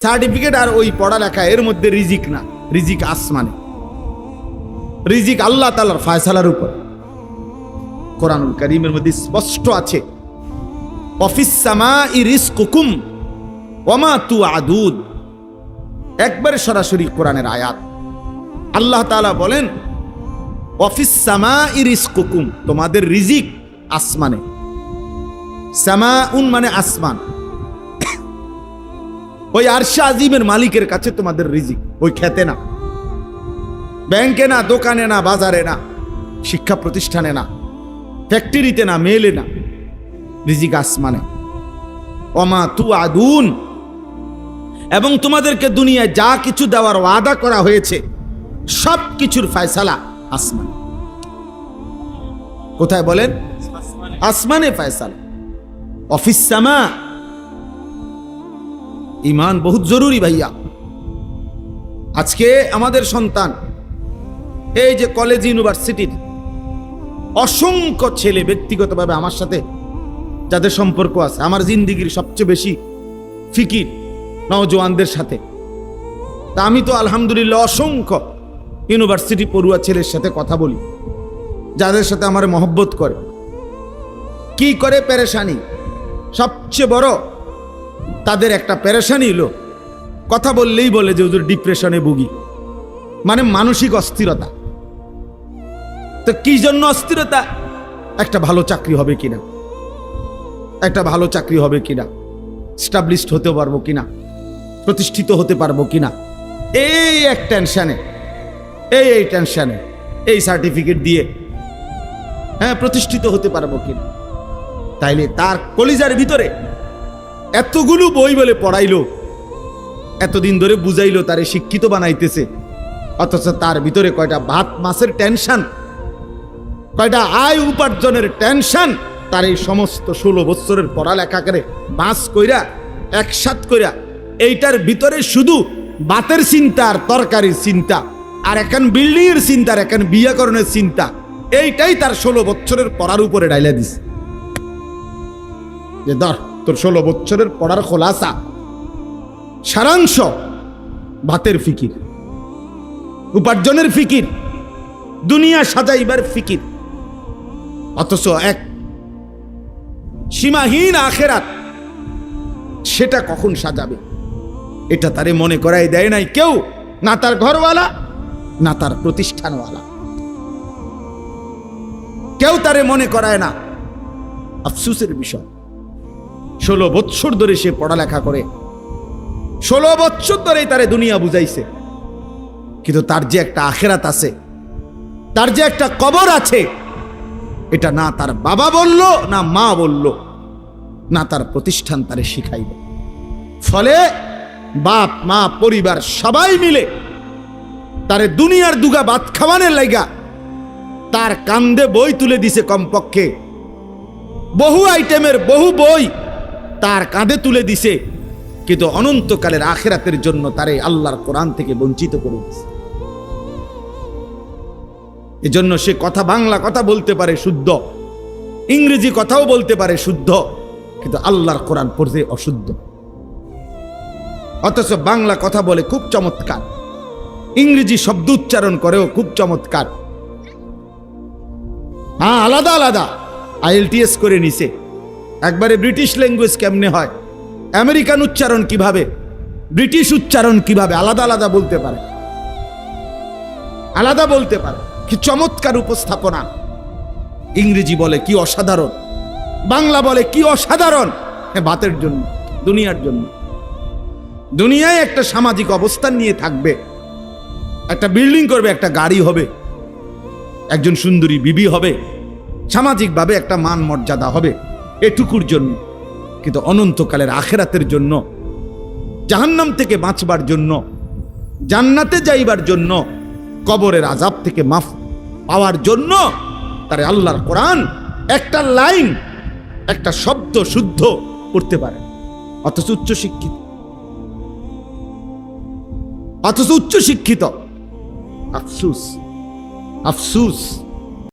Certificate আর ওই পড়ালেখা এর মধ্যে রিজিক না, রিজিক আসমানে, রিজিক আল্লাহ তাআলার ফয়সালার উপর। কোরআনুল কারীমের মধ্যে স্পষ্ট আছে, ওয়াফিস সামাই রিজকুকুম ওয়ামা তুআদুন। একবারে সরাসরি কোরআনের আয়াত। আল্লাহ তাআলা বলেন ওয়াফিস সামাই রিজকুকুম, তোমাদের রিজিক আসমানে। সামাউন মানে আসমান, ওই আরশে আজিমের মালিকের কাছে তোমাদের রিজিক, ওই খেতে না, ব্যাংকে না, দোকানে না, বাজারে না, শিক্ষা প্রতিষ্ঠানে না, ফ্যাক্টরিতে না, মেলে না, রিজিক আসমানে। ওমা তুআদুন, এবং তোমাদেরকে দুনিয়ায় যা কিছু দেওয়ার ওয়াদা করা হয়েছে সব কিছুর ফয়সালা আসমানে। কোথায় বলেন? আসমানে ফয়সালা। অফিস সামা। ঈমান বহুত জরুরি ভাইয়া। আজকে আমাদের সন্তান এই যে কলেজ ইউনিভার্সিটির অসংখ্য ছেলে, ব্যক্তিগতভাবে আমার সাথে যাদের সম্পর্ক আছে, আমার জিন্দিগির সবচেয়ে বেশি ফিকির নওজোয়ানদের সাথে। তা আমি তো আলহামদুলিল্লাহ অসংখ্য ইউনিভার্সিটি পড়ুয়া ছেলের সাথে কথা বলি, যাদের সাথে আমার মহব্বত করে। কি করে পেরেশানি, সবচেয়ে বড় তাদের একটা পেরেশানি হলো কথা বললেই বলে যে হুজুর ডিপ্রেশনে ভুগি, মানে মানসিক অস্থিরতা। তো কি জন্য অস্থিরতা? একটা ভালো চাকরি হবে কিনা, একটা ভালো চাকরি হবে কিনা, স্টাবলিশড হতে পারবো কিনা, প্রতিষ্ঠিত হতে পারবো কিনা, এই এক টেনশনে, এই টেনশনে, এই সার্টিফিকেট দিয়ে হ্যাঁ প্রতিষ্ঠিত হতে পারবো কিনা। তাইলে তার কলিজার ভিতরে এতগুলো বই বলে পড়াইলো, এতদিন ধরে বুঝাইলো, তারে শিক্ষিত বানাইতেছে, অথচ তার ভিতরে কয়টা ভাত মাছের টেনশন, কয়টা আয় উপার্জনের টেনশন, তার এই সমস্ত 16 বছরের পড়ালেখা করে বাস কইরা একসাথ কইরা এইটার ভিতরে শুধু ভাতের চিন্তা আর তরকারির চিন্তা, আর এখন বিল্ডিং এর চিন্তা, আর এখন বিয়াকরণের চিন্তা, এইটাই তার 16 বছরের পড়ার উপরে ডাইলা দিছে। যে ধর তোর 16 বছরের পড়ার খোলাসা, সারাংশ ভাতের ফিকির, উপার্জনের ফিকির, দুনিয়া সাজাইবার ফিকির, অথচ এক সীমাহীন আখেরাত, সেটা কখন সাজাবে এটা তারে মনে করাই দেয় নাই কেউ, না তার ঘরওয়ালা, না তার প্রতিষ্ঠানওয়ালা, কেউ তারে মনে করায় না। আফসোসের বিষয়, 16 বছর ধরে সে পড়ালেখা করে, 16 বছর ধরেই তারে দুনিয়া বুঝাইছে, কিন্তু তার যে একটা আখেরাত আছে, তার যে একটা কবর আছে, এটা না তার বাবা বলল, না মা বলল, না তার প্রতিষ্ঠান তারে শিখাইল। ফলে বাপ মা পরিবার সবাই মিলে তারে দুনিয়ার দুগা ভাত খাওয়ানোর লাইগা তার কান্দে বই তুলে দিছে, কমপক্ষে বহু আইটেমের বহু বই তার কাঁধে তুলে দিছে, কিন্তু অনন্তকালের আখিরাতের জন্য তারে আল্লাহর কোরআন থেকে বঞ্চিত করে দিছে। এজন্য সে কথা, বাংলা কথা বলতে পারে শুদ্ধ, ইংরেজি কথাও বলতে পারে শুদ্ধ, কিন্তু আল্লাহর কোরআন পড়তে অশুদ্ধ। অথচ বাংলা কথা বলে খুব চমৎকার, ইংরেজি শব্দ উচ্চারণ করেও খুব চমৎকার। হ্যাঁ, আলাদা আলাদা IELTS করে নিছে, একবারে ব্রিটিশ ল্যাঙ্গুয়েজ কেমনে হয়, আমেরিকান উচ্চারণ কিভাবে, ব্রিটিশ উচ্চারণ কিভাবে, আলাদা আলাদা বলতে পারে, আলাদা বলতে পারে। কি চমৎকার উপস্থাপনা! ইংরেজি বলে কি অসাধারণ, বাংলা বলে কি অসাধারণ। ভাতের জন্য, দুনিয়ার জন্য, দুনিয়ায় একটা সামাজিক অবস্থান নিয়ে থাকবে, একটা বিল্ডিং করবে, একটা গাড়ি হবে, একজন সুন্দরী বিবি হবে, সামাজিকভাবে একটা মান মর্যাদা হবে, এটুকুর জন্য। কিন্তু অনন্তকালের আখেরাতের জন্য, জাহান্নাম থেকে বাঁচবার জন্য, জান্নাতে যাইবার জন্য, কবরের আযাব থেকে মাফ পাওয়ার জন্য তারে আল্লাহর কোরআন একটা লাইন, একটা শব্দ শুদ্ধ পড়তে পারে। অথচ উচ্চ শিক্ষিত, আফসোস, আফসোস।